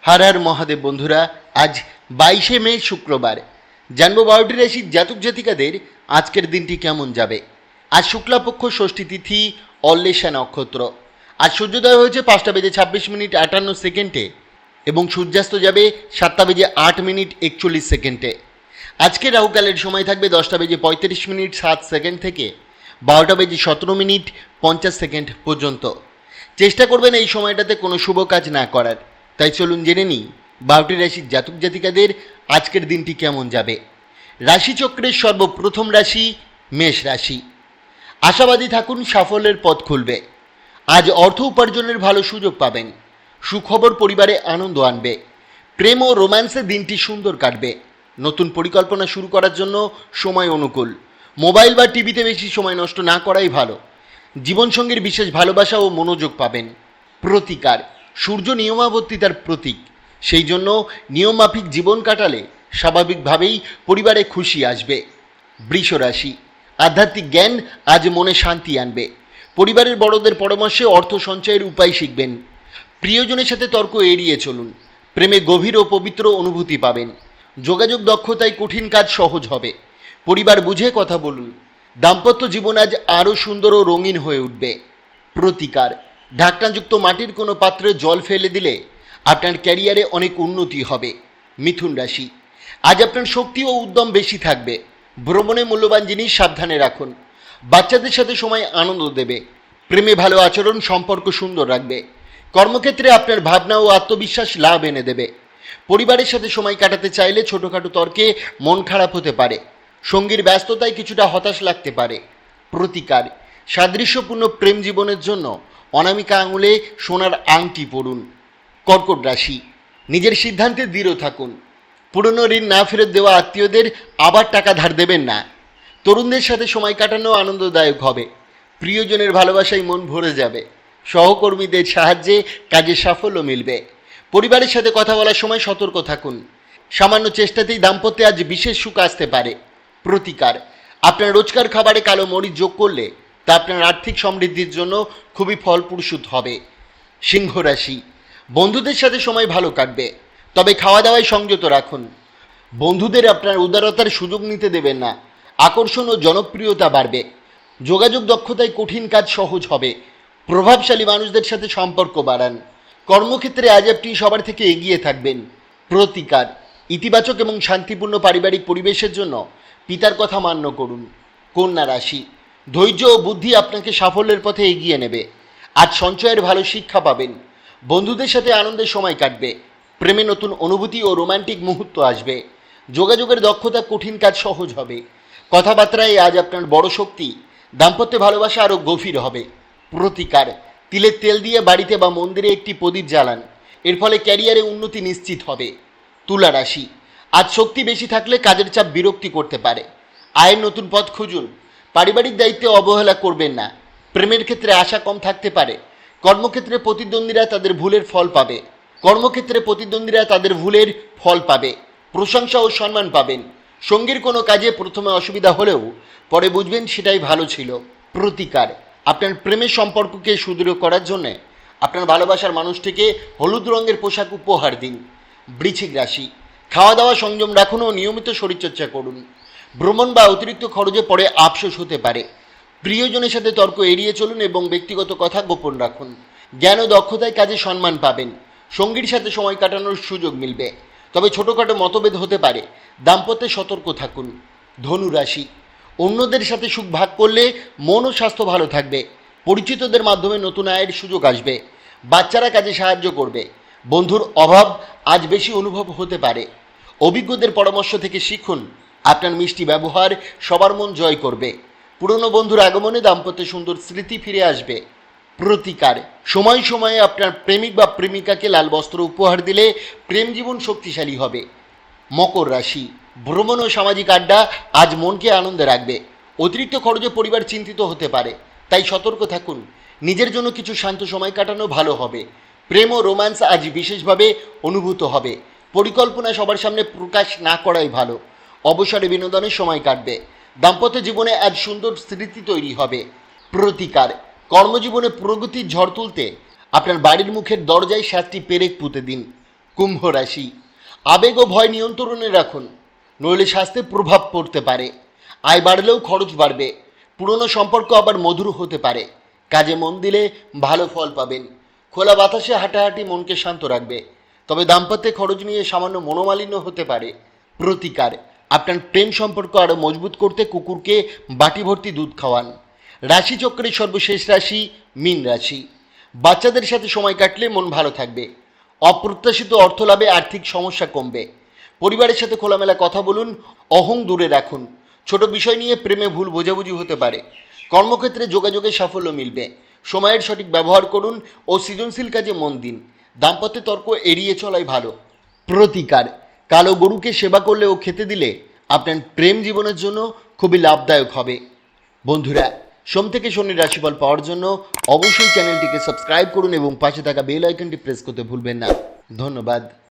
हर हर महादेव बंधुरा आज 22 मे शुक्रवार जानबो 12टी राशिर जातक जातिकादेर आजकेर दिनटी केमन जाबे। आज शुक्लापक्ष षष्ठी तिथि अल्लेशा नक्षत्र। आज सूर्योदय होयेछे 5:26 58 सेकेंडे एबं सूर्यास्त जाबे 7:08 41 सेकेंडे। आजके राहुकालेर समय थाकबे 10:35 7 सेकेंड थेके 12:17 50 सेकेंड पर्यन्त। चेष्टा करबेन এই সময়টাতে কোনো শুভ কাজ না করার। তাই চলুন জেনে নিই 12টি রাশির জাতক জাতিকাদের আজকের দিনটি কেমন যাবে। রাশিচক্রের সর্বপ্রথম রাশি মেষ রাশি। আশাবাদী থাকুন, সাফল্যের পথ খুলবে। আজ অর্থ উপার্জনের ভালো সুযোগ পাবেন। সুখবর পরিবারে আনন্দ আনবে। প্রেম ও রোম্যান্সে দিনটি সুন্দর কাটবে। নতুন পরিকল্পনা শুরু করার জন্য সময় অনুকূল। মোবাইল বা টিভিতে বেশি সময় নষ্ট না করাই ভালো। জীবনসঙ্গীর বিশেষ ভালোবাসা ও মনোযোগ পাবেন। প্রতিকার, সূর্য নিয়মাবর্তিতার প্রতীক, সেই জন্য নিয়মমাফিক জীবন কাটালে স্বাভাবিকভাবেই পরিবারে খুশি আসবে। বৃষ রাশি। আধ্যাত্মিক জ্ঞান আজ মনে শান্তি আনবে। পরিবারের বড়দের পরামর্শে অর্থ সঞ্চয়ের উপায় শিখবেন। প্রিয়জনের সাথে তর্ক এড়িয়ে চলুন। প্রেমে গভীর ও পবিত্র অনুভূতি পাবেন। যোগাযোগ দক্ষতায় কঠিন কাজ সহজ হবে। পরিবার বুঝে কথা বলুন। দাম্পত্য জীবন আজ আরও সুন্দর ও রঙিন হয়ে উঠবে। প্রতিকার, ঢাকনাযুক্ত মাটির কোনো পাত্রে জল ফেলে দিলে আপনার ক্যারিয়ারে অনেক উন্নতি হবে। মিথুন রাশি। আজ আপনার শক্তি ও উদ্যম বেশি থাকবে। ভ্রমণে মূল্যবান জিনিস সাবধানে রাখুন। বাচ্চাদের সাথে সময় আনন্দ দেবে। প্রেমে ভালো আচরণ সম্পর্ক সুন্দর রাখবে। কর্মক্ষেত্রে আপনার ভাবনা ও আত্মবিশ্বাস লাভ এনে দেবে। পরিবারের সাথে সময় কাটাতে চাইলে ছোটোখাটো তর্কে মন খারাপ হতে পারে। সঙ্গীর ব্যস্ততায় কিছুটা হতাশ লাগতে পারে। প্রতিকার, সাদৃশ্যপূর্ণ প্রেম জীবনের জন্য অনামিকা আঙুলে সোনার আংটি পরুন। কর্কট রাশি। নিজের সিদ্ধান্তে দৃঢ় থাকুন। পুরনো ঋণ না ফেরত দেওয়া আত্মীয়দের আবার টাকা ধার দেবেন না। তরুণদের সাথে সময় কাটানো আনন্দদায়ক হবে। প্রিয়জনের ভালোবাসায় মন ভরে যাবে। সহকর্মীদের সাহায্যে কাজে সাফল্য মিলবে। পরিবারের সাথে কথা বলার সময় সতর্ক থাকুন। সামান্য চেষ্টাতেই দাম্পত্যে আজ বিশেষ সুখ আসতে পারে। প্রতিকার, আপনার রোজকার খাবারে কালো মরিচ যোগ করলে তা আপনার আর্থিক সমৃদ্ধির জন্য খুবই ফলপ্রসূ হবে। সিংহ রাশি। বন্ধুদের সাথে সময় ভালো কাটবে, তবে খাওয়া দাওয়ায় সংযত রাখুন। বন্ধুদের আপনার উদারতার সুযোগ নিতে দেবেন না। আকর্ষণ ও জনপ্রিয়তা বাড়বে। যোগাযোগ দক্ষতায় কঠিন কাজ সহজ হবে। প্রভাবশালী মানুষদের সাথে সম্পর্ক বাড়ান। কর্মক্ষেত্রে আজ আপনি সবার থেকে এগিয়ে থাকবেন। প্রতিকার, ইতিবাচক এবং শান্তিপূর্ণ পারিবারিক পরিবেশের জন্য পিতার কথা মান্য করুন। কন্যা রাশি। ধৈর্য ও বুদ্ধি আপনাকে সাফল্যের পথে এগিয়ে নেবে। আজ সঞ্চয়ের ভালো শিক্ষা পাবেন। বন্ধুদের সাথে আনন্দের সময় কাটবে। প্রেমে নতুন অনুভূতি ও রোমান্টিক মুহূর্ত আসবে। যোগাযোগের দক্ষতা কঠিন কাজ সহজ হবে। কথাবার্তায় আজ আপনার বড় শক্তি। দাম্পত্য ভালোবাসা আরও গভীর হবে। প্রতিকার, তিলের তেল দিয়ে বাড়িতে বা মন্দিরে একটি প্রদীপ জ্বালান। এর ফলে ক্যারিয়ারে উন্নতি নিশ্চিত হবে। তুলা রাশি। আজ শক্তি বেশি থাকলে কাজের চাপ বিরক্তি করতে পারে। আয়ের নতুন পথ খুঁজুন। পারিবারিক দায়িত্বে অবহেলা করবেন না। প্রেমের ক্ষেত্রে আশা কম থাকতে পারে। কর্মক্ষেত্রে প্রতিদ্বন্দ্বীরা তাদের ভুলের ফল পাবে। প্রশংসা ও সম্মান পাবেন। সঙ্গীর কোনো কাজে প্রথমে অসুবিধা হলেও পরে বুঝবেন সেটাই ভালো ছিল। প্রতিকার, আপনার প্রেমের সম্পর্ককে সুদৃঢ় করার জন্য আপনার ভালোবাসার মানুষটিকে হলুদ রঙের পোশাক উপহার দিন। বৃশ্চিক রাশি। খাওয়া দাওয়া সংযম রাখুন ও নিয়মিত শরীরচর্চা করুন। ভ্রমণ বা অতিরিক্ত খরচে পরে আফসোস হতে পারে। প্রিয়জনের সাথে তর্ক এড়িয়ে চলুন এবং ব্যক্তিগত কথা গোপন রাখুন। জ্ঞান ও দক্ষতায় কাজে সম্মান পাবেন। সঙ্গীর সাথে সময় কাটানোর সুযোগ মিলবে, তবে ছোটোখাটো মতভেদ হতে পারে। দাম্পত্যে সতর্ক থাকুন। ধনু রাশি। অন্যদের সাথে সুখ ভাগ করলে মন ও স্বাস্থ্য ভালো থাকবে। পরিচিতদের মাধ্যমে নতুন আয়ের সুযোগ আসবে। বাচ্চারা কাজে সাহায্য করবে। বন্ধুর অভাব আজ বেশি অনুভব হতে পারে। অভিজ্ঞদের পরামর্শ থেকে শিখুন। আপনার মিষ্টি ব্যবহার সবার মন জয় করবে। পুরনো বন্ধুর আগমনে দাম্পত্যে সুন্দর স্মৃতি ফিরে আসবে। প্রতিকার, সময় সময়ে আপনার প্রেমিক বা প্রেমিকাকে লাল বস্ত্র উপহার দিলে প্রেম জীবন শক্তিশালী হবে। মকর রাশি। ভ্রমণ ও সামাজিক আড্ডা আজ মনকে আনন্দে রাখবে। অতিরিক্ত খরচে পরিবার চিন্তিত হতে পারে, তাই সতর্ক থাকুন। নিজের জন্য কিছু শান্ত সময় কাটানো ভালো হবে। প্রেম ও রোম্যান্স আজ বিশেষভাবে অনুভূত হবে। পরিকল্পনা সবার সামনে প্রকাশ না করাই ভালো। অবসরে বিনোদনের সময় কাটবে। দাম্পত্য জীবনে আজ সুন্দর স্মৃতি তৈরি হবে। প্রতিকার, কর্মজীবনে প্রগতির ঝড় তুলতে আপনার বাড়ির মুখের দরজায় 7টি পেরেক পুঁতে দিন। কুম্ভ রাশি, আবেগ ও ভয় নিয়ন্ত্রণে রাখুন, নইলে স্বাস্থ্যে প্রভাব পড়তে পারে। আয় বাড়লেও খরচ বাড়বে। পুরনো সম্পর্ক আবার মধুর হতে পারে। কাজে মন দিলে ভালো ফল পাবেন। খোলা বাতাসে হাঁটাহাঁটি মনকে শান্ত রাখবে। তবে দাম্পত্যে খরচ নিয়ে সামান্য মনোমালিন্য হতে পারে। প্রতিকার, আপনার প্রেম সম্পর্ক আরও মজবুত করতে কুকুরকে বাটি ভর্তি দুধ খাওয়ান। রাশিচক্রের সর্বশেষ রাশি মীন রাশি। বাচ্চাদের সাথে সময় কাটলে মন ভালো থাকবে। অপ্রত্যাশিত অর্থ লাভে আর্থিক সমস্যা কমবে। পরিবারের সাথে খোলামেলা কথা বলুন, অহং দূরে রাখুন। ছোট বিষয় নিয়ে প্রেমে ভুল বোঝাবুঝি হতে পারে। কর্মক্ষেত্রে যোগাযোগে সাফল্য মিলবে। সময়ের সঠিক ব্যবহার করুন ও সৃজনশীল কাজে মন দিন। দাম্পত্য তর্ক এড়িয়ে চলাই ভালো। প্রতিকার, কালো গরুকে সেবা করলে ও খেতে দিলে আপনার প্রেম জীবনের জন্য খুবই লাভদায়ক হবে। বন্ধুরা, সোম থেকে শনির রাশিফল পাওয়ার জন্য অবশ্যই চ্যানেলটিকে সাবস্ক্রাইব করুন এবং পাশে থাকা বেল আইকনটি প্রেস করতে ভুলবেন না। ধন্যবাদ।